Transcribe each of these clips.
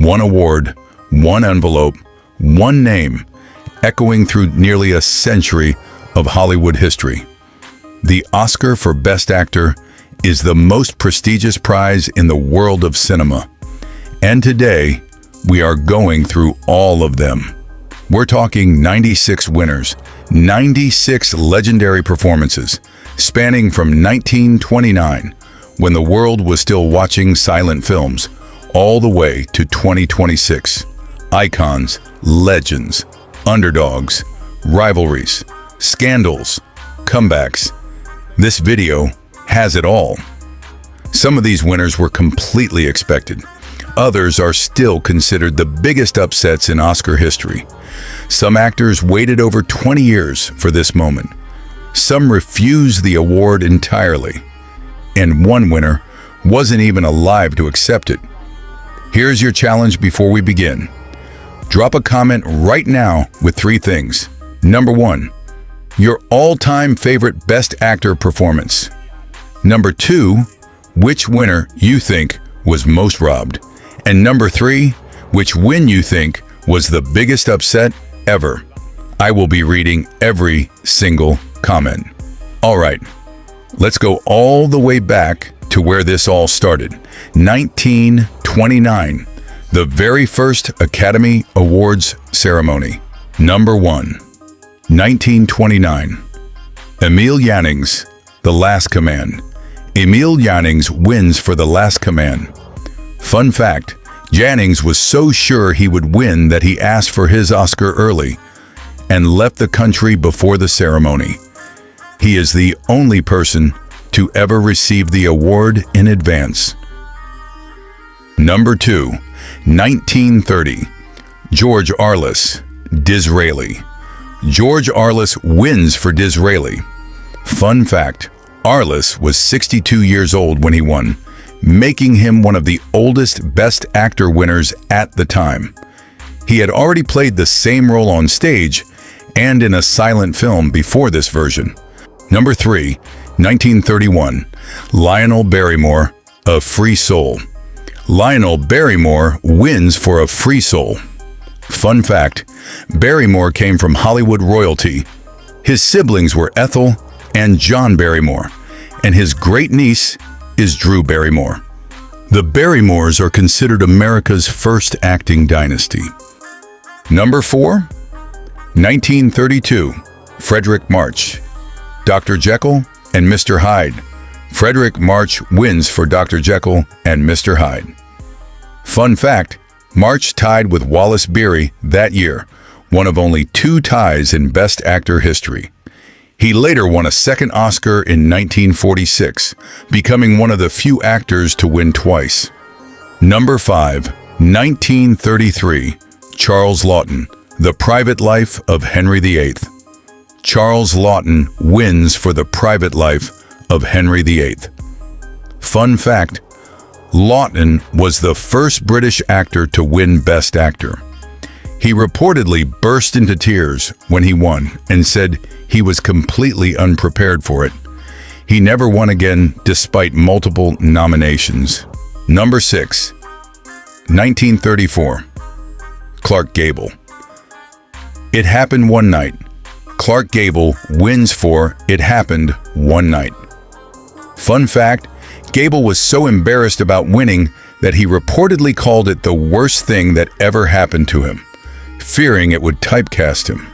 one award, one envelope, one name, echoing through nearly a century of Hollywood history. The Oscar for Best Actor is the most prestigious prize in the world of cinema. And today, we are going through all of them. We're talking 96 winners, 96 legendary performances, spanning from 1929, when the world was still watching silent films, all the way to 2026. Icons, legends, underdogs, rivalries, scandals, comebacks. This video has it all. Some of these winners were completely expected. Others are still considered the biggest upsets in Oscar history. Some actors waited over 20 years for this moment. Some refused the award entirely. And one winner wasn't even alive to accept it. Here's your challenge before we begin. Drop a comment right now with 3 things. Number 1, your all-time favorite Best Actor performance. Number 2, which winner you think was most robbed. And number 3, which win you think was the biggest upset ever. I will be reading every single comment. All right, let's go all the way back to where this all started. 1929, the very first Academy Awards ceremony. Number 1, 1929. Emil Jannings, The Last Command. Emil Jannings wins for The Last Command. Fun fact, Jannings was so sure he would win that he asked for his Oscar early and left the country before the ceremony. He is the only person to ever receive the award in advance. Number 2, 1930. George Arliss, Disraeli. George Arliss wins for Disraeli. Fun fact, Arliss was 62 years old when he won, making him one of the oldest Best Actor winners at the time. He had already played the same role on stage and in a silent film before this version. Number 3, 1931. Lionel Barrymore, A Free Soul. Lionel Barrymore wins for A Free Soul. Fun fact, Barrymore came from Hollywood royalty. His siblings were Ethel and John Barrymore, and his great-niece is Drew Barrymore. The Barrymores are considered America's first acting dynasty. Number 4, 1932. Frederick March, Dr. Jekyll and Mr. Hyde. Frederick March wins for Dr. Jekyll and Mr. Hyde. Fun fact, March tied with Wallace Beery that year, one of only 2 ties in Best Actor history. He later won a second Oscar in 1946, becoming one of the few actors to win twice. Number 5, 1933. Charles Laughton, The Private Life of Henry VIII. Charles Laughton wins for The Private Life of Henry VIII. Fun fact, Laughton was the first British actor to win Best Actor. He reportedly burst into tears when he won and said he was completely unprepared for it. He never won again despite multiple nominations. Number 6, 1934. Clark Gable. It Happened One Night. Clark Gable wins for It Happened One Night. Fun fact, Gable was so embarrassed about winning that he reportedly called it the worst thing that ever happened to him, fearing it would typecast him.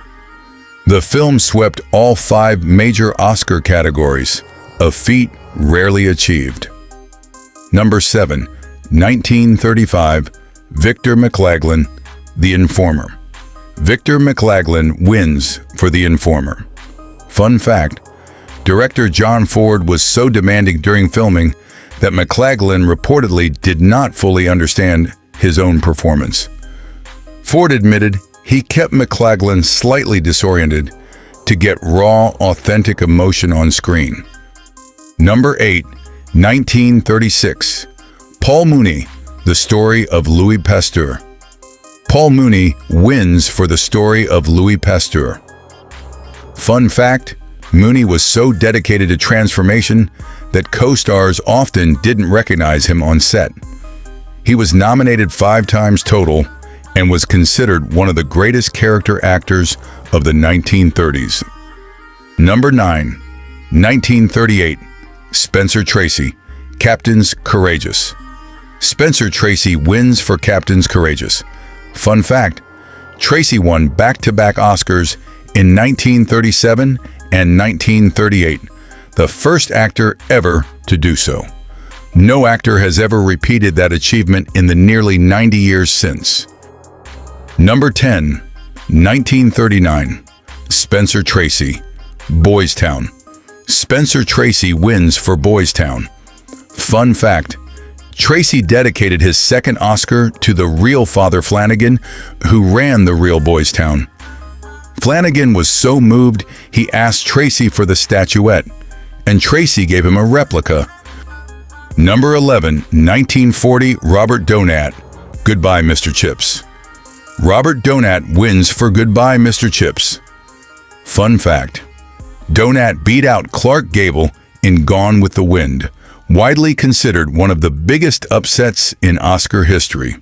The film swept all 5 major Oscar categories, a feat rarely achieved. Number 7, 1935. Victor McLaglen, The Informer. Victor McLaglen wins for The Informer. Fun fact, director John Ford was so demanding during filming that McLaglen reportedly did not fully understand his own performance. Ford admitted he kept McLaglen slightly disoriented to get raw, authentic emotion on screen. Number 8, 1936. Paul Mooney, The Story of Louis Pasteur. Paul Mooney wins for The Story of Louis Pasteur. Fun fact, Mooney was so dedicated to transformation that co-stars often didn't recognize him on set. He was nominated 5 times total and was considered one of the greatest character actors of the 1930s. Number 9, 1938, Spencer Tracy, Captain's Courageous. Spencer Tracy wins for Captain's Courageous. Fun fact, Tracy won back-to-back Oscars in 1937 and 1938, the first actor ever to do so. No actor has ever repeated that achievement in the nearly 90 years since. Number 10, 1939, Spencer Tracy, Boys Town. Spencer Tracy wins for Boys Town. Fun fact, Tracy dedicated his second Oscar to the real Father Flanagan, who ran the real Boys Town. Flanagan was so moved, he asked Tracy for the statuette, and Tracy gave him a replica. Number 11, 1940, Robert Donat, Goodbye, Mr. Chips. Robert Donat wins for Goodbye, Mr. Chips. Fun fact, Donat beat out Clark Gable in Gone with the Wind, widely considered one of the biggest upsets in Oscar history.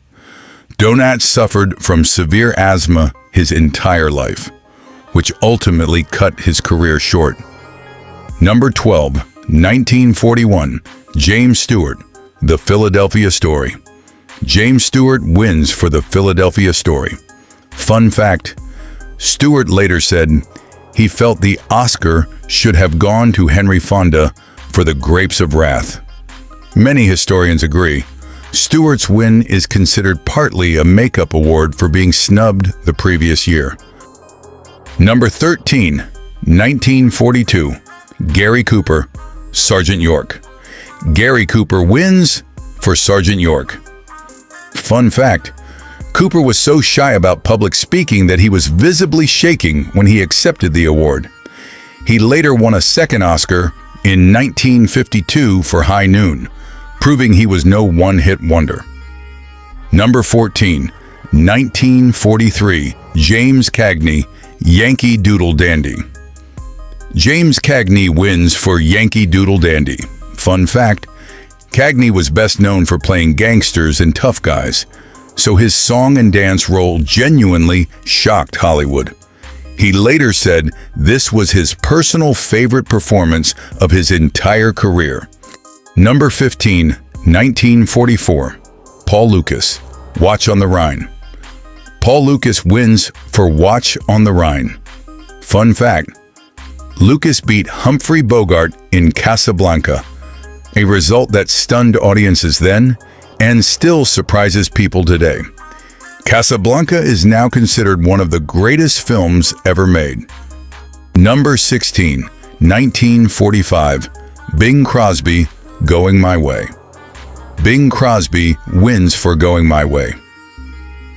Donat suffered from severe asthma his entire life, which ultimately cut his career short. Number 12, 1941, James Stewart, The Philadelphia Story. James Stewart wins for The Philadelphia Story. Fun fact, Stewart later said he felt the Oscar should have gone to Henry Fonda for The Grapes of Wrath. Many historians agree. Stewart's win is considered partly a makeup award for being snubbed the previous year. Number 13, 1942, Gary Cooper, Sergeant York. Gary Cooper wins for Sergeant York. Fun fact, Cooper was so shy about public speaking that he was visibly shaking when he accepted the award. He later won a second Oscar in 1952 for High Noon, proving he was no one-hit wonder. Number 14, 1943, James Cagney, Yankee Doodle Dandy. James Cagney wins for Yankee Doodle Dandy. Fun fact, Cagney was best known for playing gangsters and tough guys, so his song and dance role genuinely shocked Hollywood. He later said this was his personal favorite performance of his entire career. Number 15, 1944, Paul Lukas, Watch on the Rhine. Paul Lukas wins for Watch on the Rhine. Fun fact, Lukas beat Humphrey Bogart in Casablanca, a result that stunned audiences then and still surprises people today. Casablanca is now considered one of the greatest films ever made. Number 16, 1945, Bing Crosby, Going My Way. Bing Crosby wins for Going My Way.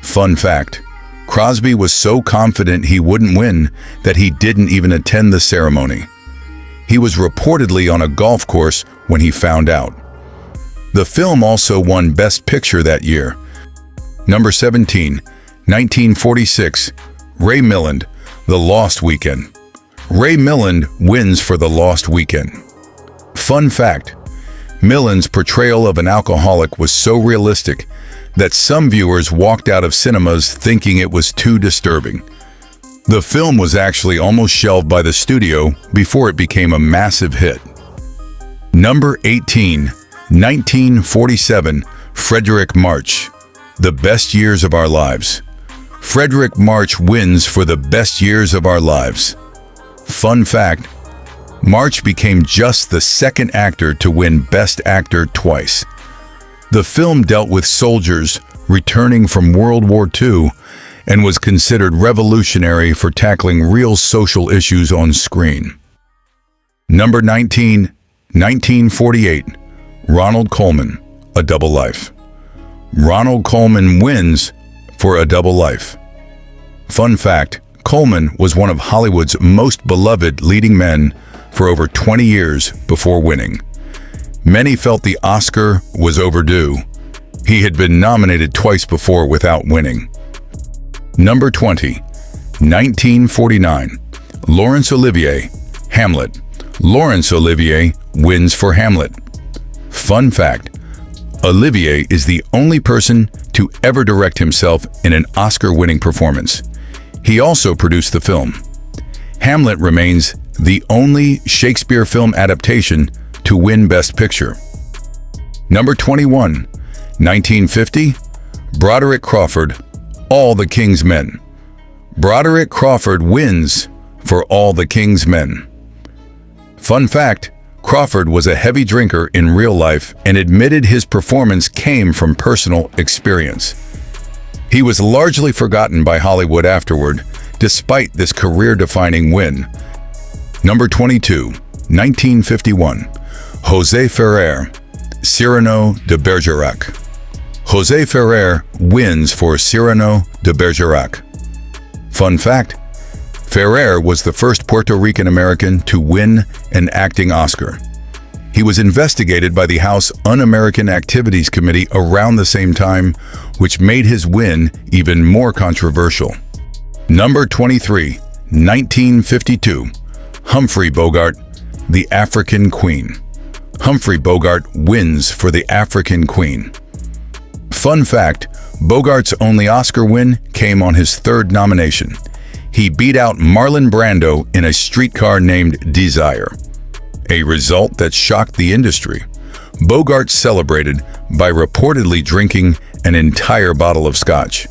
Fun fact, Crosby was so confident he wouldn't win that he didn't even attend the ceremony. He was reportedly on a golf course when he found out. The film also won Best Picture that year. Number 17, 1946, Ray Milland, The Lost Weekend. Ray Milland wins for The Lost Weekend. Fun fact, Milland's portrayal of an alcoholic was so realistic that some viewers walked out of cinemas thinking it was too disturbing. The film was actually almost shelved by the studio before it became a massive hit. Number 18, 1947, Frederick March, The Best Years of Our Lives. Frederick March wins for The Best Years of Our Lives. Fun fact, March became just the second actor to win Best Actor twice. The film dealt with soldiers returning from World War II and was considered revolutionary for tackling real social issues on screen. Number 19, 1948, Ronald Colman, A Double Life. Ronald Colman wins for A Double Life. Fun fact, Colman was one of Hollywood's most beloved leading men for over 20 years before winning. Many felt the Oscar was overdue. He had been nominated twice before without winning. Number 20, 1949, Laurence Olivier, Hamlet. Laurence Olivier wins for Hamlet. Fun fact, Olivier is the only person to ever direct himself in an Oscar-winning performance. He also produced the film. Hamlet remains the only Shakespeare film adaptation to win Best Picture. Number 21, 1950, Broderick Crawford, All the King's Men. Broderick Crawford wins for All the King's Men. Fun fact, Crawford was a heavy drinker in real life and admitted his performance came from personal experience. He was largely forgotten by Hollywood afterward, despite this career-defining win. Number 22, 1951, José Ferrer, Cyrano de Bergerac. José Ferrer wins for Cyrano de Bergerac. Fun fact, Ferrer was the first Puerto Rican American to win an acting Oscar. He was investigated by the House Un-American Activities Committee around the same time, which made his win even more controversial. Number 23, 1952, Humphrey Bogart, The African Queen. Humphrey Bogart wins for The African Queen. Fun fact, Bogart's only Oscar win came on his third nomination. He beat out Marlon Brando in A Streetcar Named Desire, a result that shocked the industry. Bogart celebrated by reportedly drinking an entire bottle of scotch.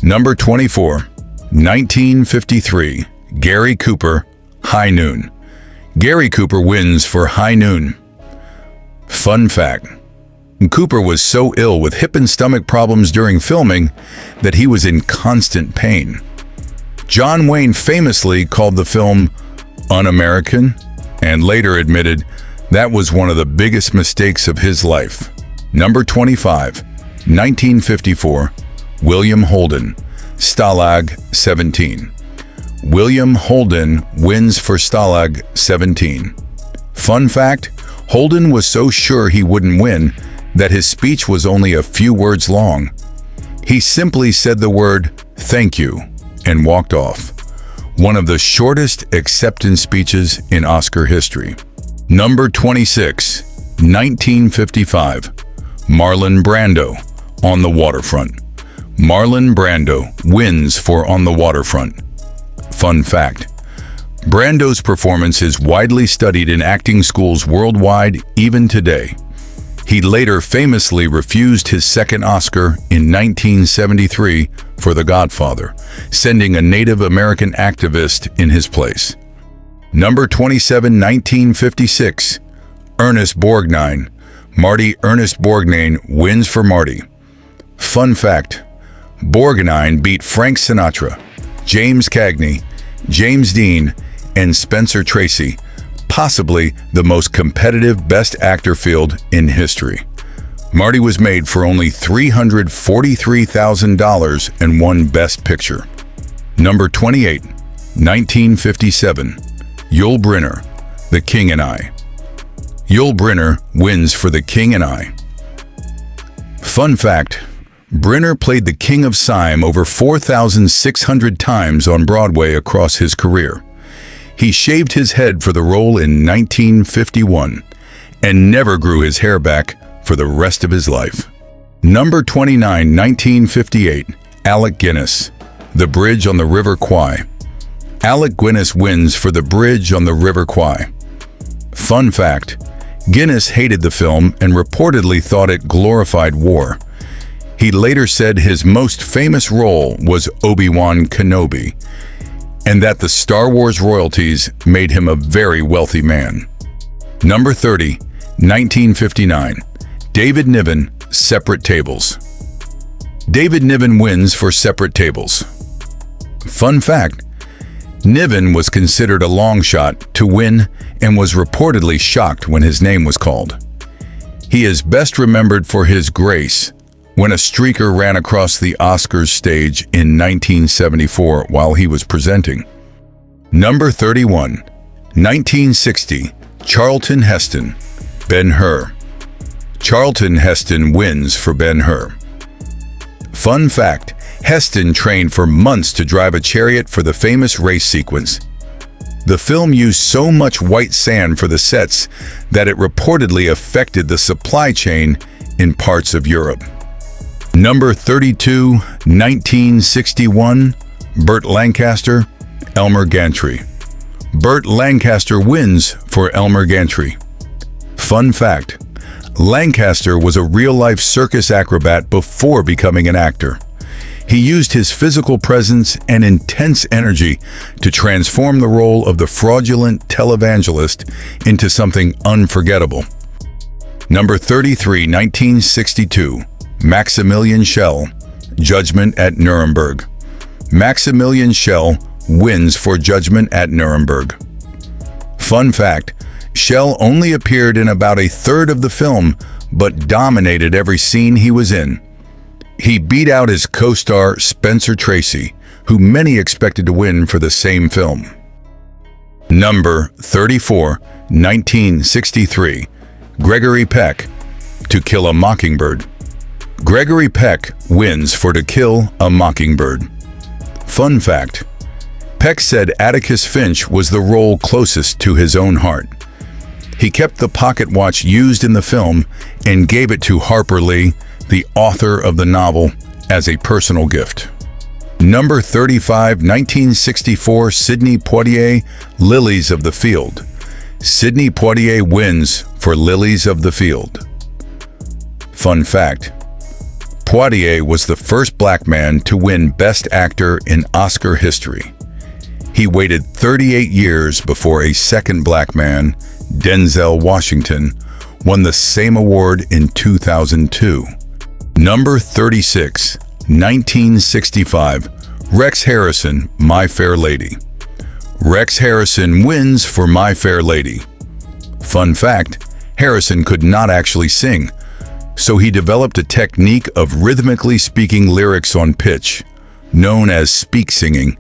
Number 24, 1953, Gary Cooper, High Noon. Gary Cooper wins for High Noon. Fun fact, Cooper was so ill with hip and stomach problems during filming that he was in constant pain. John Wayne famously called the film un-American and later admitted that was one of the biggest mistakes of his life. Number 25, 1954, William Holden, Stalag 17. William Holden wins for Stalag 17. Fun fact, Holden was so sure he wouldn't win that his speech was only a few words long. He simply said the word, "Thank you," and walked off. One of the shortest acceptance speeches in Oscar history. Number 26, 1955, Marlon Brando, On the Waterfront. Marlon Brando wins for On the Waterfront. Fun fact, Brando's performance is widely studied in acting schools worldwide even today. He later famously refused his second Oscar in 1973 for The Godfather, sending a Native American activist in his place. Number 27, 1956, Ernest Borgnine. Marty Ernest Borgnine wins for Marty. Fun fact, Borgnine beat Frank Sinatra, James Cagney, James Dean, and Spencer Tracy, possibly the most competitive Best Actor field in history. Marty was made for only $343,000 and won Best Picture. Number 28, 1957, Yul Brynner, The King and I. Yul Brynner wins for The King and I. Fun fact, Brynner played the King of Siam over 4,600 times on Broadway across his career. He shaved his head for the role in 1951 and never grew his hair back for the rest of his life. Number 29, 1958, Alec Guinness, The Bridge on the River Kwai. Alec Guinness wins for The Bridge on the River Kwai. Fun fact, Guinness hated the film and reportedly thought it glorified war. He later said his most famous role was Obi-Wan Kenobi, and that the Star Wars royalties made him a very wealthy man. Number 30, 1959, David Niven, Separate Tables. David Niven wins for Separate Tables. Fun fact, Niven was considered a long shot to win and was reportedly shocked when his name was called. He is best remembered for his grace when a streaker ran across the Oscars stage in 1974 while he was presenting. Number 31, 1960, Charlton Heston, Ben-Hur. Charlton Heston wins for Ben-Hur. Fun fact, Heston trained for months to drive a chariot for the famous race sequence. The film used so much white sand for the sets that it reportedly affected the supply chain in parts of Europe. Number 32, 1961, Burt Lancaster, Elmer Gantry. Burt Lancaster wins for Elmer Gantry. Fun fact: Lancaster was a real-life circus acrobat before becoming an actor. He used his physical presence and intense energy to transform the role of the fraudulent televangelist into something unforgettable. Number 33, 1962, Maximilian Schell, Judgment at Nuremberg. Maximilian Schell wins for Judgment at Nuremberg. Fun fact: Schell only appeared in about a third of the film, but dominated every scene he was in. He beat out his co-star Spencer Tracy, who many expected to win for the same film. Number 34, 1963, Gregory Peck, To Kill a Mockingbird. Gregory Peck wins for To Kill a Mockingbird. Fun fact: Peck said Atticus Finch was the role closest to his own heart. He kept the pocket watch used in the film and gave it to Harper Lee, the author of the novel, as a personal gift. Number 35, 1964, Sidney Poitier, Lilies of the Field. Sidney Poitier wins for Lilies of the Field. Fun fact: Poitier was the first black man to win Best Actor in Oscar history. He waited 38 years before a second black man, Denzel Washington, won the same award in 2002. Number 36, 1965, Rex Harrison, My Fair Lady. Rex Harrison wins for My Fair Lady. Fun fact: Harrison could not actually sing, so he developed a technique of rhythmically speaking lyrics on pitch, known as speak singing.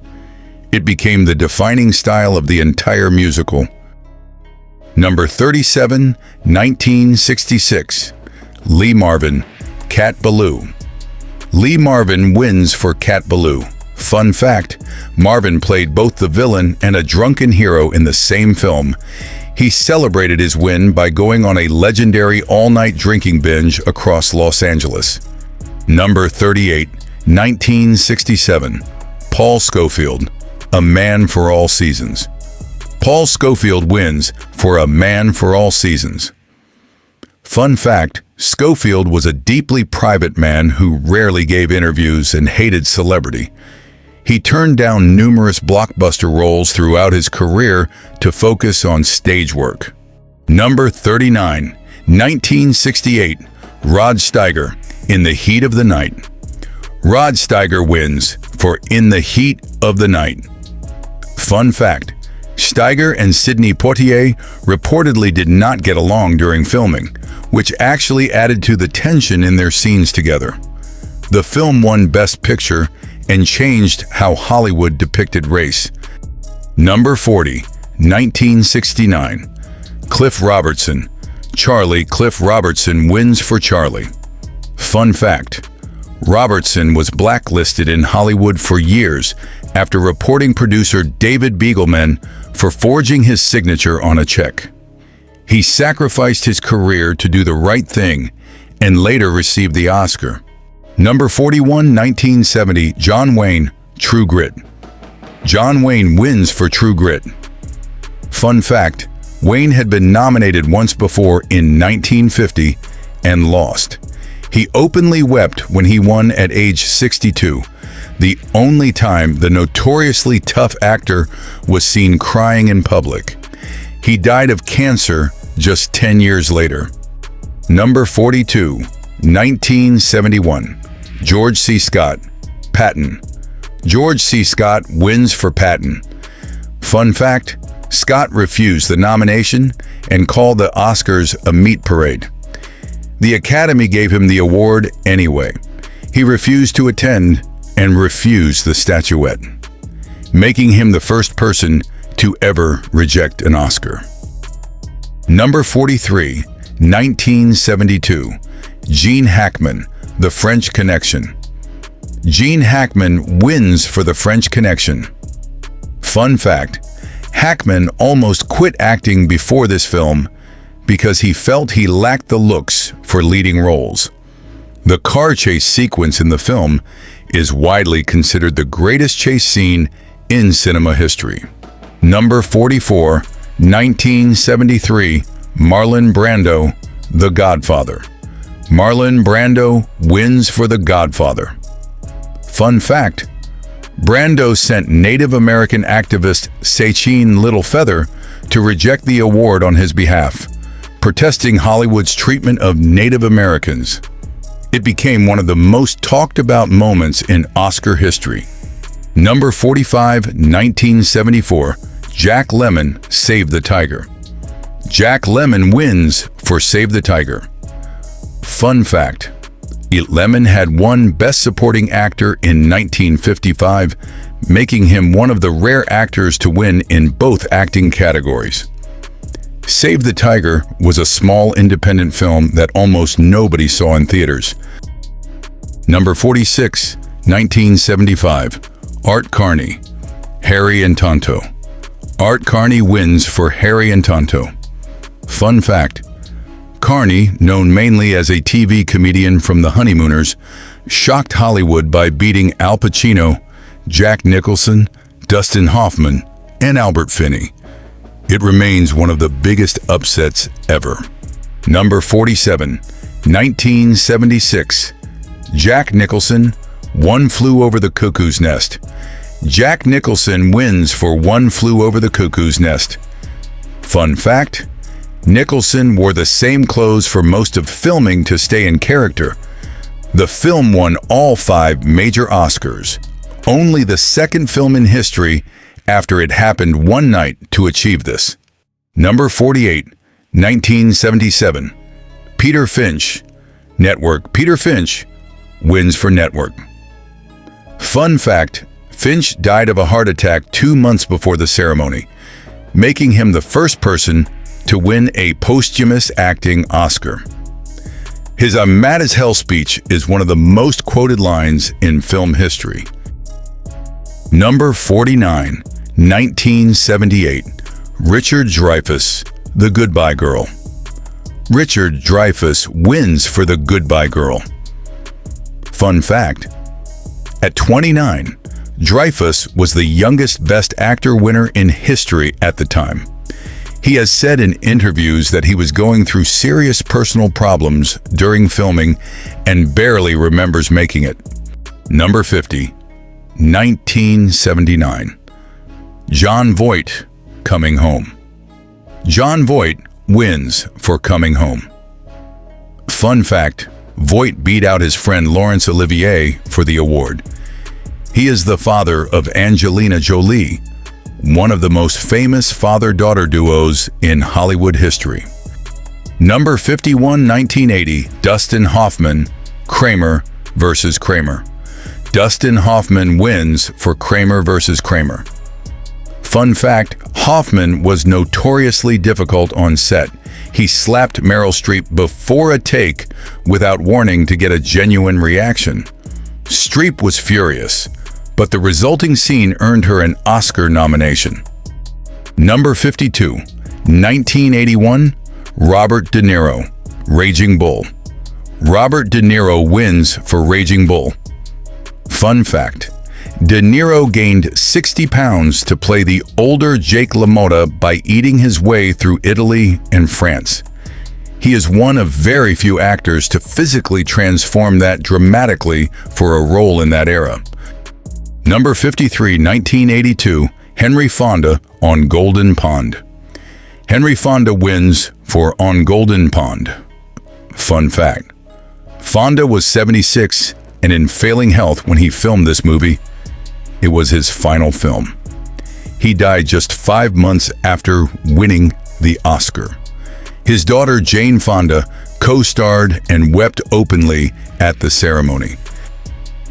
It became the defining style of the entire musical. Number 37, 1966, Lee Marvin, Cat Ballou. Lee Marvin wins for Cat Ballou. Fun fact: Marvin played both the villain and a drunken hero in the same film. He celebrated his win by going on a legendary all-night drinking binge across Los Angeles. Number 38, 1967, Paul Scofield, A Man for All Seasons. Paul Scofield wins for A Man for All Seasons. Fun fact: Scofield was a deeply private man who rarely gave interviews and hated celebrity. He turned down numerous blockbuster roles throughout his career to focus on stage work. Number 39, 1968, Rod Steiger, In the Heat of the Night. Rod Steiger wins for In the Heat of the Night. Fun fact: Steiger and Sidney Poitier reportedly did not get along during filming, which actually added to the tension in their scenes together. The film won Best Picture and changed how Hollywood depicted race. Number 40, 1969, Cliff Robertson, Charlie. Cliff Robertson wins for Charlie. Fun fact: Robertson was blacklisted in Hollywood for years after reporting producer David Beagleman for forging his signature on a check. He sacrificed his career to do the right thing and later received the Oscar. Number 41, 1970, John Wayne, True Grit. John Wayne wins for True Grit. Fun fact: Wayne had been nominated once before in 1950 and lost. He openly wept when he won at age 62, the only time the notoriously tough actor was seen crying in public. He died of cancer just 10 years later. Number 42, 1971, George C. Scott, Patton. George C. Scott wins for Patton. Fun fact: Scott refused the nomination and called the Oscars a meat parade. The Academy gave him the award anyway. He refused to attend and refused the statuette, making him the first person to ever reject an Oscar. Number 43, 1972, Gene Hackman, The French Connection. Gene Hackman wins for The French Connection. Fun fact: Hackman almost quit acting before this film because he felt he lacked the looks for leading roles. The car chase sequence in the film is widely considered the greatest chase scene in cinema history. Number 44, 1973, Marlon Brando, The Godfather. Marlon Brando wins for The Godfather. Fun fact, Brando sent Native American activist Sachin Littlefeather to reject the award on his behalf, protesting Hollywood's treatment of Native Americans. It became one of the most talked about moments in Oscar history. Number 45, 1974, Jack Lemmon, Save the Tiger. Jack Lemmon wins for Save the Tiger. Fun fact, Lemmon had won Best Supporting Actor in 1955, making him one of the rare actors to win in both acting categories. Save the Tiger was a small independent film that almost nobody saw in theaters. Number 46, 1975, Art Carney, Harry and Tonto. Art Carney wins for Harry and Tonto. Fun fact, Carney, known mainly as a TV comedian from The Honeymooners, shocked Hollywood by beating Al Pacino, Jack Nicholson, Dustin Hoffman, and Albert Finney. It remains one of the biggest upsets ever. Number 47, 1976, Jack Nicholson, One Flew Over the Cuckoo's Nest. Jack Nicholson wins for One Flew Over the Cuckoo's Nest. Fun fact, Nicholson wore the same clothes for most of filming to stay in character. The film won all 5 major Oscars, only the second film in history after it happened one night to achieve this. Number 48, 1977, Peter Finch, Network. Peter Finch wins for Network. Fun fact, Finch died of a heart attack 2 months before the ceremony, making him the first person to win a posthumous acting Oscar. His "I'm mad as hell" speech is one of the most quoted lines in film history. Number 49, 1978, Richard Dreyfuss, The Goodbye Girl. Richard Dreyfuss wins for The Goodbye Girl. Fun fact, at 29, Dreyfuss was the youngest Best Actor winner in history at the time. He has said in interviews that he was going through serious personal problems during filming and barely remembers making it. Number 50, 1979, Jon Voight, Coming Home. Jon Voight wins for Coming Home. Fun fact, Voight beat out his friend Laurence Olivier for the award. He is the father of Angelina Jolie, one of the most famous father-daughter duos in Hollywood history. Number 51, 1980, Dustin Hoffman, Kramer vs. Kramer. Dustin Hoffman wins for Kramer vs. Kramer. Fun fact, Hoffman was notoriously difficult on set. He slapped Meryl Streep before a take without warning to get a genuine reaction. Streep was furious, but the resulting scene earned her an Oscar nomination. Number 52, 1981, Robert De Niro, Raging Bull. Robert De Niro wins for Raging Bull. Fun fact, De Niro gained 60 pounds to play the older Jake LaMotta by eating his way through Italy and France. He is one of very few actors to physically transform that dramatically for a role in that era. Number 53, 1982, Henry Fonda, On Golden Pond. Henry Fonda wins for On Golden Pond. Fun fact, Fonda was 76 and in failing health when he filmed this movie. It was his final film. He died just 5 months after winning the Oscar. His daughter Jane Fonda co-starred and wept openly at the ceremony.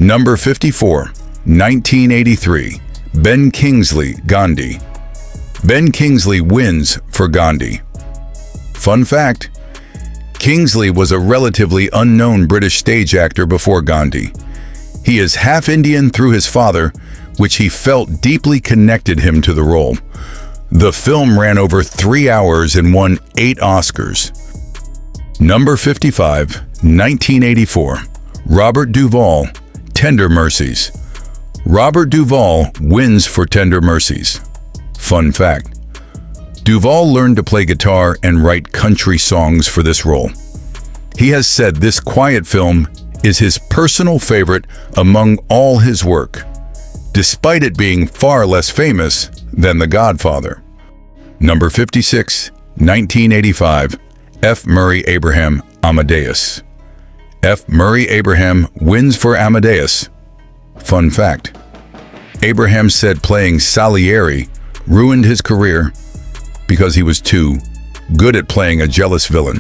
Number 54, 1983, Ben Kingsley, Gandhi. Ben Kingsley wins for Gandhi. Fun fact, Kingsley was a relatively unknown British stage actor before Gandhi. He is half Indian through his father, which he felt deeply connected him to the role. The film ran over 3 hours and won 8 Oscars. Number 55, 1984. Robert Duvall, Tender Mercies. Robert Duvall wins for Tender Mercies. Fun fact: Duvall learned to play guitar and write country songs for this role. He has said this quiet film is his personal favorite among all his work, despite it being far less famous than The Godfather. Number 56, 1985. F. Murray Abraham, Amadeus. F. Murray Abraham wins for Amadeus. Fun fact: Abraham said playing Salieri ruined his career because he was too good at playing a jealous villain.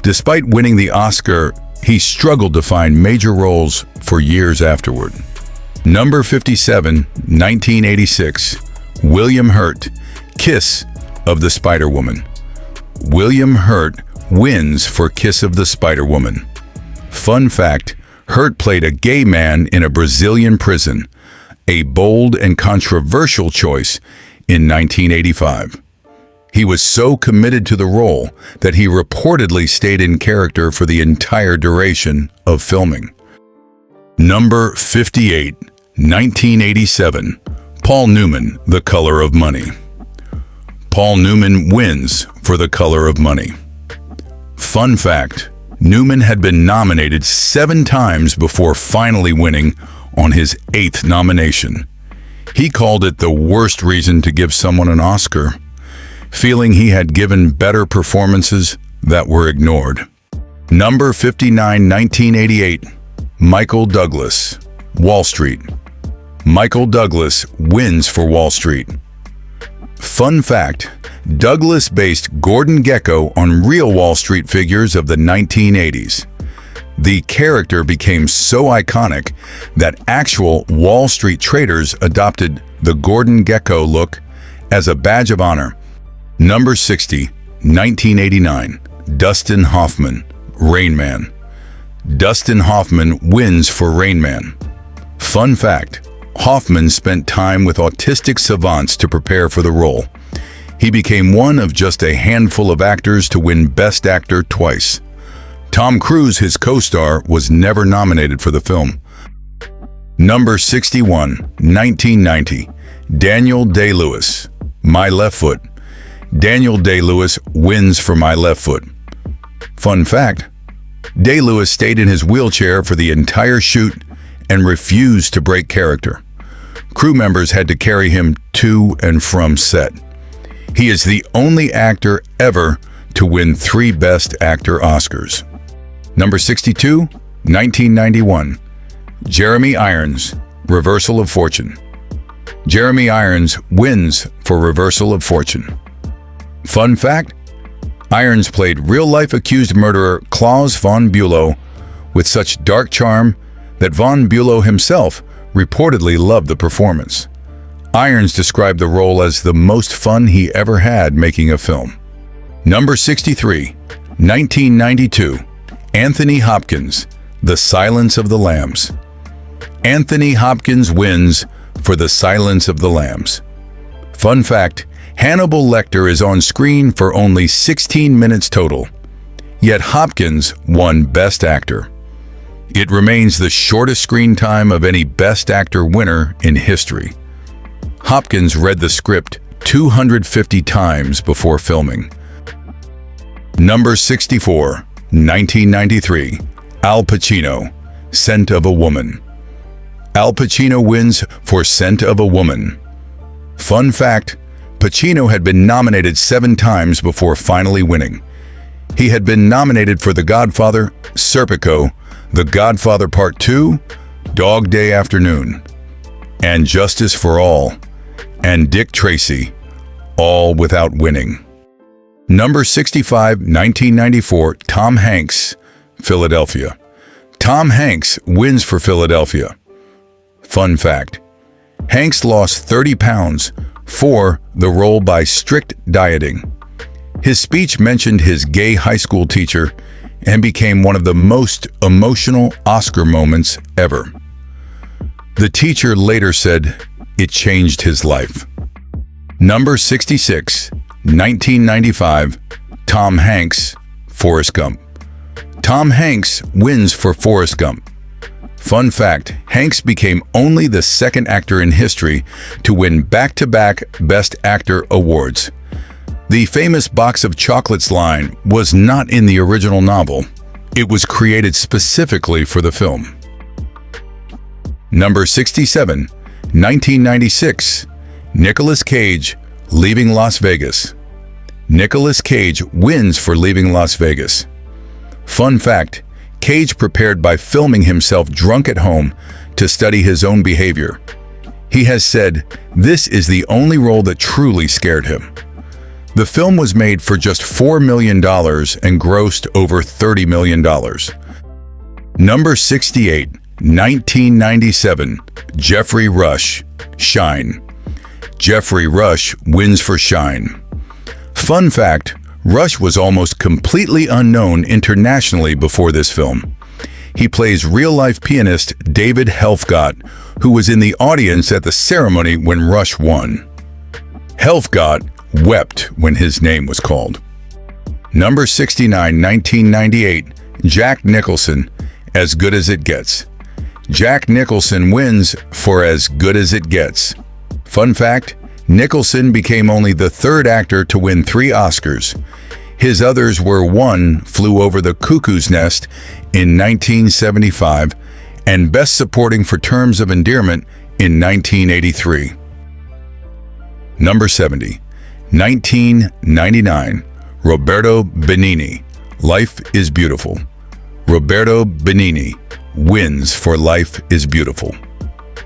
Despite winning the Oscar, he struggled to find major roles for years afterward. Number 57, 1986. William Hurt, Kiss of the Spider-Woman. William Hurt wins for Kiss of the Spider-Woman. Fun fact: Hurt played a gay man in a Brazilian prison, a bold and controversial choice in 1985. He was so committed to the role that he reportedly stayed in character for the entire duration of filming. Number 58, 1987. Paul Newman, The Color of Money. Paul Newman wins for The Color of Money. Fun fact: Newman had been nominated 7 times before finally winning on his 8th nomination. He called it the worst reason to give someone an Oscar, feeling he had given better performances that were ignored. Number 59, 1988. Michael Douglas, Wall Street. Michael Douglas wins for Wall Street. Fun fact: Douglas based Gordon Gekko on real Wall Street figures of the 1980s. The character became so iconic that actual Wall Street traders adopted the Gordon Gekko look as a badge of honor. Number 60, 1989. Dustin Hoffman, Rain Man. Dustin Hoffman wins for Rain Man. Fun fact: Hoffman spent time with autistic savants to prepare for the role. He became one of just a handful of actors to win Best Actor twice. Tom Cruise, his co-star, was never nominated for the film. Number 61, 1990. Daniel Day-Lewis, My Left Foot. Daniel Day-Lewis wins for My Left Foot. Fun fact: Day-Lewis stayed in his wheelchair for the entire shoot and refused to break character. Crew members had to carry him to and from set. He is the only actor ever to win 3 Best Actor Oscars. Number 62, 1991. Jeremy Irons, Reversal of Fortune. Jeremy Irons wins for Reversal of Fortune. Fun fact: Irons played real-life accused murderer Klaus von Bülow with such dark charm that von Bülow himself reportedly loved the performance. Irons described the role as the most fun he ever had making a film. Number 63, 1992. Anthony Hopkins, The Silence of the Lambs. Anthony Hopkins wins for The Silence of the Lambs. Fun fact: Hannibal Lecter is on screen for only 16 minutes total, yet Hopkins won Best Actor. It remains the shortest screen time of any Best Actor winner in history. Hopkins read the script 250 times before filming. Number 64, 1993. Al Pacino, Scent of a Woman. Al Pacino wins for Scent of a Woman. Fun fact: Pacino had been nominated 7 times before finally winning. He had been nominated for The Godfather, Serpico, The Godfather Part 2, Dog Day Afternoon, and Justice for All, and Dick Tracy, all without winning. Number 65, 1994. Tom Hanks, Philadelphia. Tom Hanks wins for Philadelphia. Fun fact: Hanks lost 30 pounds for the role by strict dieting. His speech mentioned his gay high school teacher and became one of the most emotional Oscar moments ever. The teacher later said it changed his life. Number 66, 1995, Tom Hanks, Forrest Gump. Tom Hanks wins for Forrest Gump. Fun fact, Hanks became only the second actor in history to win back-to-back Best Actor awards. The famous box of chocolates line was not in the original novel. It was created specifically for the film. Number 67, 1996, Nicolas Cage, Leaving Las Vegas. Nicolas Cage wins for Leaving Las Vegas. Fun fact, Cage prepared by filming himself drunk at home to study his own behavior. He has said, "This is the only role that truly scared him." The film was made for just $4 million and grossed over $30 million. Number 68, 1997, Geoffrey Rush, Shine. Geoffrey Rush wins for Shine. Fun fact, Rush was almost completely unknown internationally before this film. He plays real-life pianist David Helfgott, who was in the audience at the ceremony when Rush won. Helfgott wept when his name was called. Number 69, 1998, Jack Nicholson, As Good as It Gets. Jack Nicholson wins for As Good as It Gets. Fun fact, Nicholson became only the third actor to win 3 Oscars. His others were One Flew Over the Cuckoo's Nest in 1975 and Best Supporting for Terms of Endearment in 1983. Number 70, 1999, Roberto Benigni, Life is Beautiful. Roberto Benigni wins for Life is Beautiful.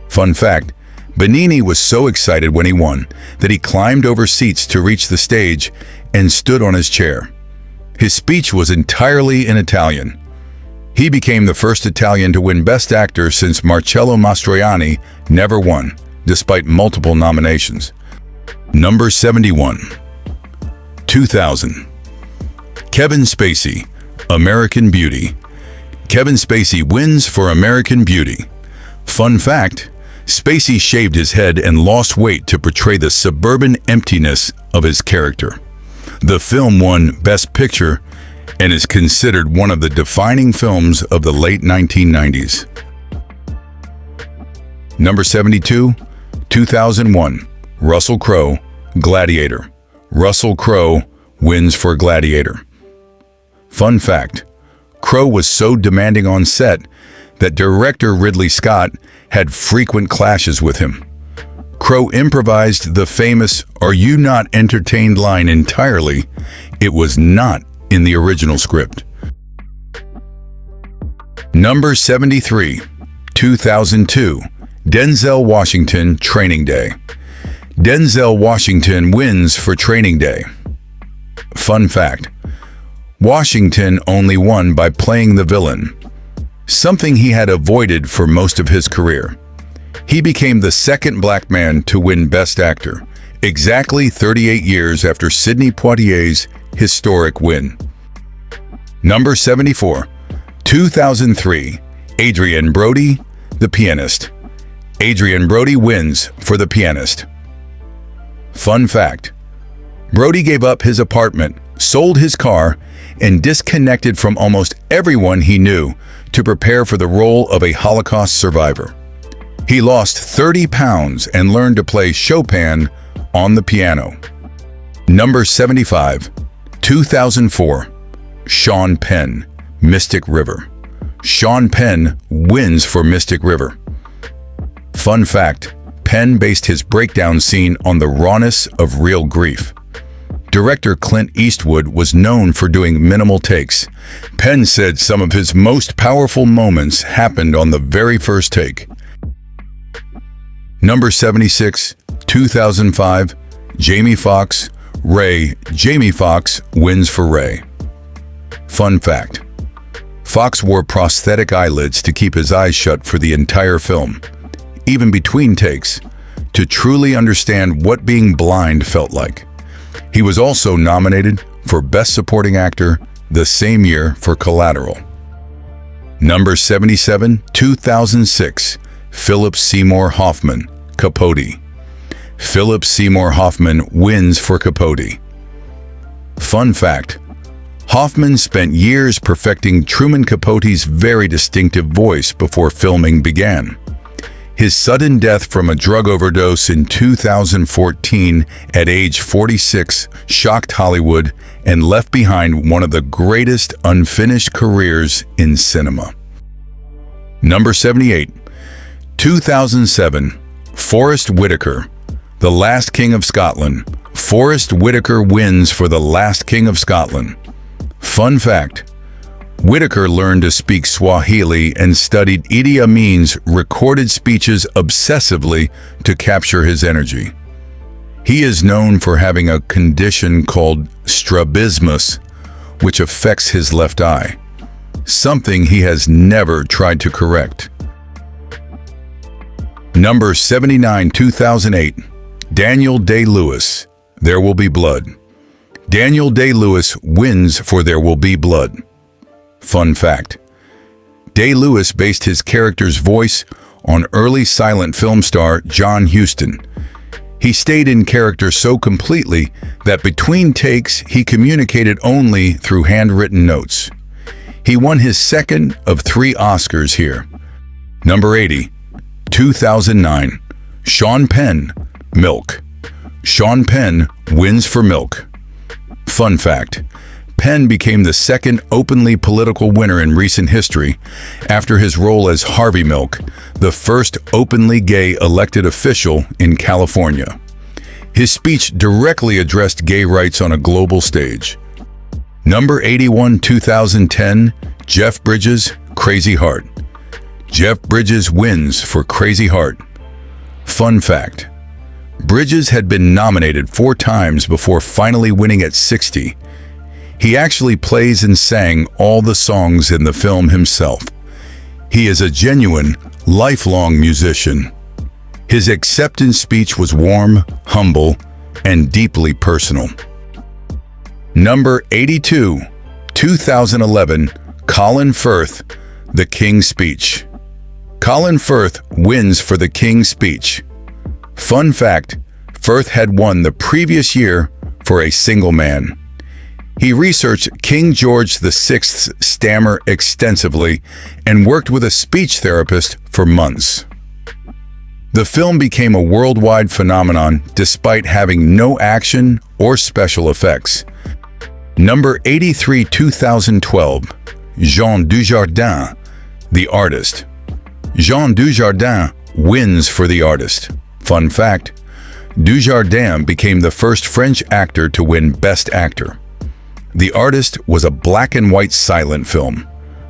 Fun fact, Benigni was so excited when he won that he climbed over seats to reach the stage and stood on his chair. His speech was entirely in Italian. He became the first Italian to win Best Actor since Marcello Mastroianni never won, despite multiple nominations. Number 71, 2000, Kevin Spacey, American Beauty. Kevin Spacey wins for American Beauty. Fun fact, Spacey shaved his head and lost weight to portray the suburban emptiness of his character. The film won Best Picture and is considered one of the defining films of the late 1990s. Number 72, 2001, Russell Crowe, Gladiator. Russell Crowe wins for Gladiator. Fun fact, Crowe was so demanding on set that director Ridley Scott had frequent clashes with him. Crowe improvised the famous "Are you not entertained?" line entirely. It was not in the original script. Number 73, 2002, Denzel Washington, Training Day. Denzel Washington wins for Training Day. Fun fact, Washington only won by playing the villain, something he had avoided for most of his career. He became the second black man to win Best Actor, exactly 38 years after Sidney Poitier's historic win. Number 74, 2003, Adrien Brody, The Pianist. Adrien Brody wins for The Pianist. Fun fact, Brody gave up his apartment, sold his car, and disconnected from almost everyone he knew to prepare for the role of a Holocaust survivor. He lost 30 pounds and learned to play Chopin on the piano. Number 75, 2004, Sean Penn, Mystic River. Sean Penn wins for Mystic River. Fun fact, Penn based his breakdown scene on the rawness of real grief. Director Clint Eastwood was known for doing minimal takes. Penn said some of his most powerful moments happened on the very first take. Number 76, 2005, Jamie Foxx, Ray. Jamie Foxx wins for Ray. Fun fact, Foxx wore prosthetic eyelids to keep his eyes shut for the entire film, even between takes, to truly understand what being blind felt like. He was also nominated for Best Supporting Actor the same year for Collateral. Number 77, 2006, Philip Seymour Hoffman, Capote. Philip Seymour Hoffman wins for Capote. Fun fact: Hoffman spent years perfecting Truman Capote's very distinctive voice before filming began. His sudden death from a drug overdose in 2014 at age 46 shocked Hollywood and left behind one of the greatest unfinished careers in cinema. Number 78. 2007. Forrest Whitaker, The Last King of Scotland. Forrest Whitaker wins for The Last King of Scotland. Fun fact: Whitaker learned to speak Swahili and studied Idi Amin's recorded speeches obsessively to capture his energy. He is known for having a condition called strabismus, which affects his left eye, something he has never tried to correct. Number 79. 2008. Daniel Day-Lewis, There Will Be Blood. Daniel Day-Lewis wins for There Will Be Blood. Fun fact: Day-Lewis based his character's voice on early silent film star John Huston. He stayed in character so completely that between takes he communicated only through handwritten notes. He won his second of 3 Oscars here. Number 80. 2009. Sean Penn, Milk. Sean Penn wins for Milk. Fun fact: Penn became the second openly political winner in recent history after his role as Harvey Milk, the first openly gay elected official in California. His speech directly addressed gay rights on a global stage. Number 81. 2010. Jeff Bridges, Crazy Heart. Jeff Bridges wins for Crazy Heart. Fun fact: Bridges had been nominated 4 times before finally winning at 60. He actually plays and sang all the songs in the film himself. He is a genuine, lifelong musician. His acceptance speech was warm, humble, and deeply personal. Number 82. 2011. Colin Firth, The King's Speech. Colin Firth wins for The King's Speech. Fun fact: Firth had won the previous year for A Single Man. He researched King George VI's stammer extensively and worked with a speech therapist for months. The film became a worldwide phenomenon despite having no action or special effects. Number 83. 2012. Jean Dujardin, The Artist. Jean Dujardin wins for The Artist. Fun fact: Dujardin became the first French actor to win Best Actor. The Artist was a black and white silent film,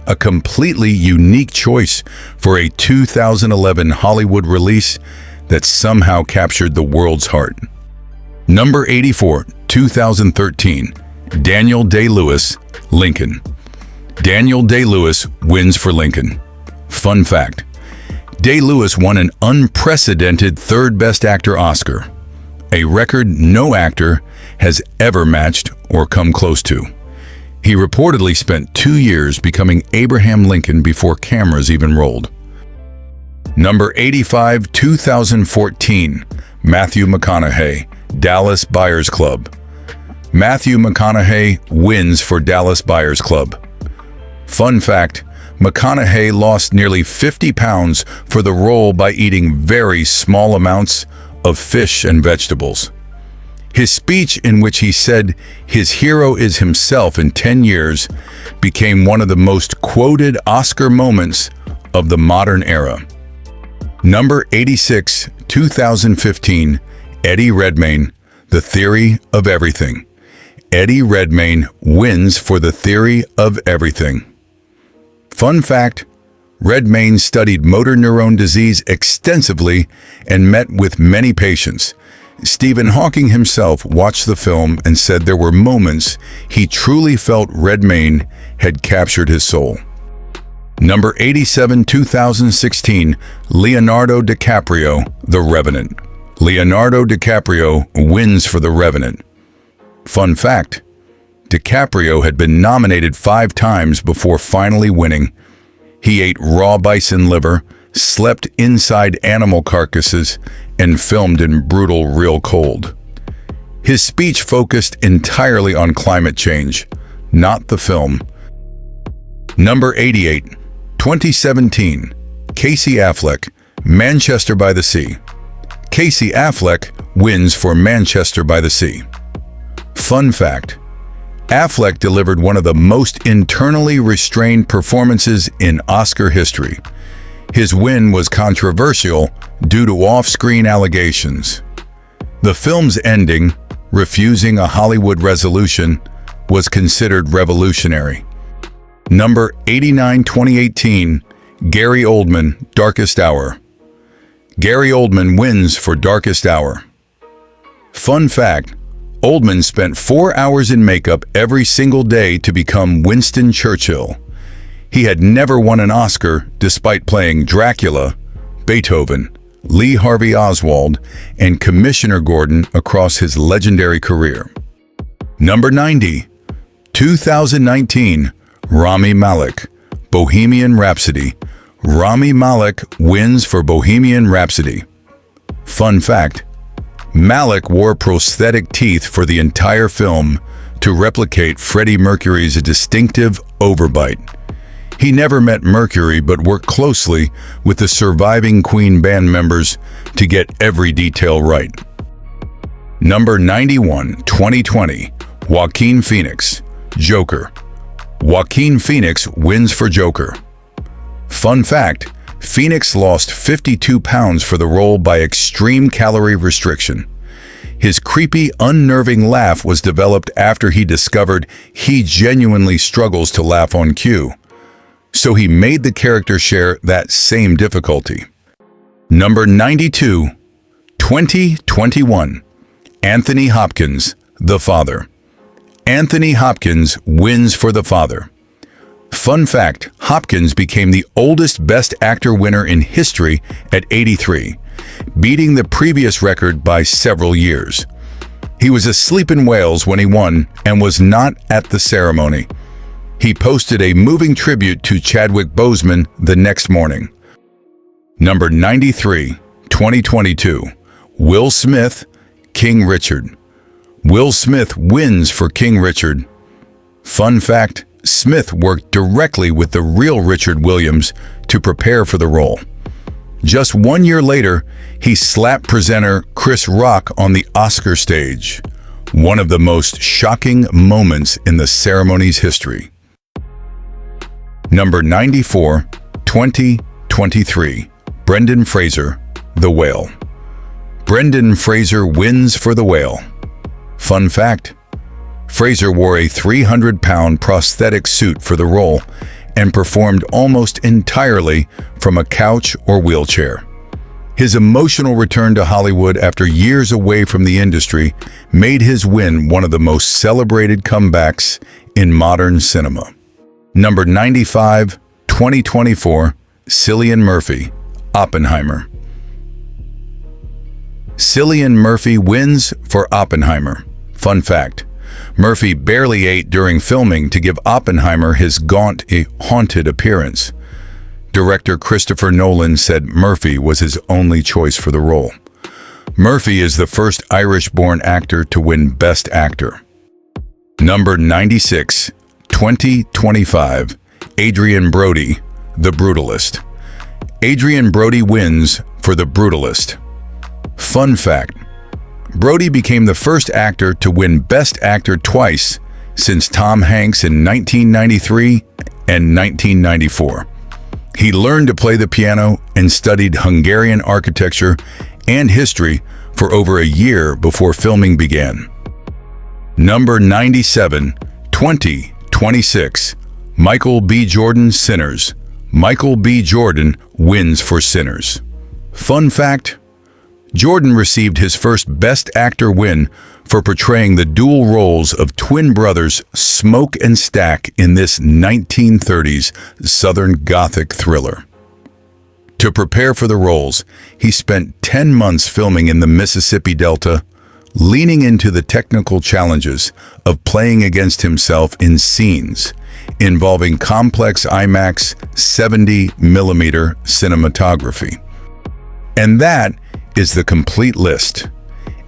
a completely unique choice for a 2011 Hollywood release that somehow captured the world's heart. Number 84. 2013. Daniel Day-Lewis, Lincoln. Daniel Day-Lewis wins for Lincoln. Fun fact: Day-Lewis won an unprecedented 3rd Best Actor Oscar, a record no actor has ever matched or come close to. He reportedly spent 2 years becoming Abraham Lincoln before cameras even rolled. Number 85. 2014. Matthew McConaughey, Dallas Buyers Club. Matthew McConaughey wins for Dallas Buyers Club. Fun fact: McConaughey lost nearly 50 pounds for the role by eating very small amounts of fish and vegetables. His speech, in which he said his hero is himself in 10 years, became one of the most quoted Oscar moments of the modern era. Number 86. 2015. Eddie Redmayne, The Theory of Everything. Eddie Redmayne wins for The Theory of Everything. Fun fact: Redmayne studied motor neuron disease extensively and met with many patients. Stephen Hawking himself watched the film and said there were moments he truly felt Redmayne had captured his soul. Number 87. 2016. Leonardo DiCaprio, The Revenant. Leonardo DiCaprio wins for The Revenant. Fun fact: DiCaprio had been nominated 5 times before finally winning. He ate raw bison liver, slept inside animal carcasses, and filmed in brutal real cold. His speech focused entirely on climate change, not the film. Number 88, 2017, Casey Affleck, Manchester by the Sea. Casey Affleck wins for Manchester by the Sea. Fun fact: Affleck delivered one of the most internally restrained performances in Oscar history. His win was controversial due to off-screen allegations. The film's ending, refusing a Hollywood resolution, was considered revolutionary. Number 89, 2018, Gary Oldman, Darkest Hour. Gary Oldman wins for Darkest Hour. Fun fact: Oldman spent 4 hours in makeup every single day to become Winston Churchill. He had never won an Oscar despite playing Dracula, Beethoven, Lee Harvey Oswald, and Commissioner Gordon across his legendary career. Number 90, 2019, Rami Malek, Bohemian Rhapsody. Rami Malek wins for Bohemian Rhapsody. Fun fact: Malek wore prosthetic teeth for the entire film to replicate Freddie Mercury's distinctive overbite. He never met Mercury but worked closely with the surviving Queen band members to get every detail right. Number 91, 2020, Joaquin Phoenix, Joker. Joaquin Phoenix wins for Joker. Fun fact: Phoenix lost 52 pounds for the role by extreme calorie restriction. His creepy, unnerving laugh was developed after he discovered he genuinely struggles to laugh on cue. So he made the character share that same difficulty. Number 92, 2021, Anthony Hopkins, The Father. Anthony Hopkins wins for The Father. Fun fact: Hopkins became the oldest Best Actor winner in history at 83, beating the previous record by several years. He was asleep in Wales when he won and was not at the ceremony. He posted a moving tribute to Chadwick Boseman the next morning. Number 93, 2022, Will Smith, King Richard. Will Smith wins for King Richard. Fun fact: Smith worked directly with the real Richard Williams to prepare for the role. Just 1 year later, he slapped presenter Chris Rock on the Oscar stage, one of the most shocking moments in the ceremony's history. Number 94, 2023, Brendan Fraser, The Whale. Brendan Fraser wins for The Whale. Fun fact: Fraser wore a 300-pound prosthetic suit for the role and performed almost entirely from a couch or wheelchair. His emotional return to Hollywood after years away from the industry made his win one of the most celebrated comebacks in modern cinema. Number 95, 2024, Cillian Murphy, Oppenheimer. Cillian Murphy wins for Oppenheimer. Fun fact: Murphy barely ate during filming to give Oppenheimer his gaunt, haunted appearance. Director Christopher Nolan said Murphy was his only choice for the role. Murphy is the first Irish-born actor to win Best Actor. Number 96, 2025, Adrien Brody, The Brutalist. Adrien Brody wins for The Brutalist. Fun fact: Brody became the first actor to win Best Actor twice since Tom Hanks in 1993 and 1994. He learned to play the piano and studied Hungarian architecture and history for over a year before filming began. Number 97, 2026, Michael B. Jordan, Sinners. Michael B. Jordan wins for Sinners. Fun fact: Jordan received his first Best Actor win for portraying the dual roles of twin brothers Smoke and Stack in this 1930s Southern Gothic thriller. To prepare for the roles, he spent 10 months filming in the Mississippi Delta, leaning into the technical challenges of playing against himself in scenes involving complex IMAX 70mm cinematography. And that is the complete list.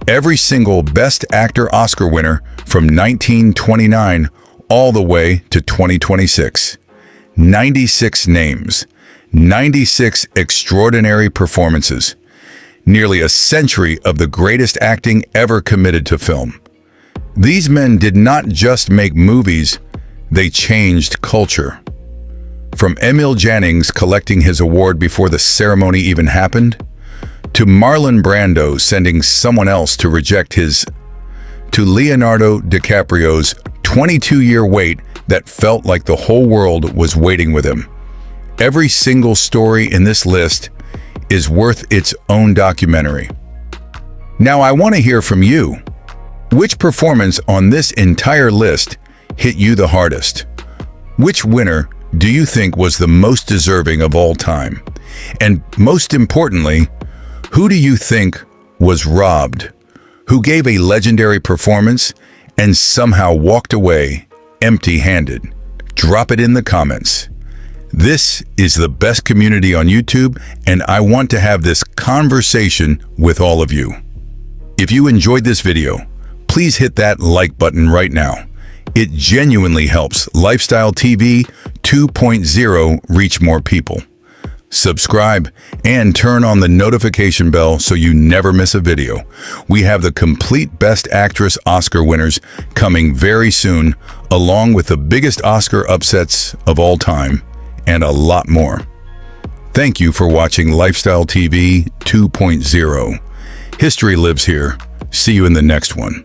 Every single Best Actor Oscar winner from 1929 all the way to 2026. 96 names, 96 extraordinary performances, nearly a century of the greatest acting ever committed to film. These men did not just make movies, they changed culture. From Emil Jannings collecting his award before the ceremony even happened, to Marlon Brando sending someone else to reject his, to Leonardo DiCaprio's 22-year wait that felt like the whole world was waiting with him. Every single story in this list is worth its own documentary. Now I want to hear from you. Which performance on this entire list hit you the hardest? Which winner do you think was the most deserving of all time? And most importantly, who do you think was robbed? Who gave a legendary performance and somehow walked away empty-handed? Drop it in the comments. This is the best community on YouTube, and I want to have this conversation with all of you. If you enjoyed this video, please hit that like button right now. It genuinely helps Lifestyle TV 2.0 reach more people. Subscribe and turn on the notification bell so you never miss a video. We have the complete Best Actress Oscar winners coming very soon, along with the biggest Oscar upsets of all time, and a lot more. Thank you for watching Lifestyle TV 2.0. History lives here. See you in the next one.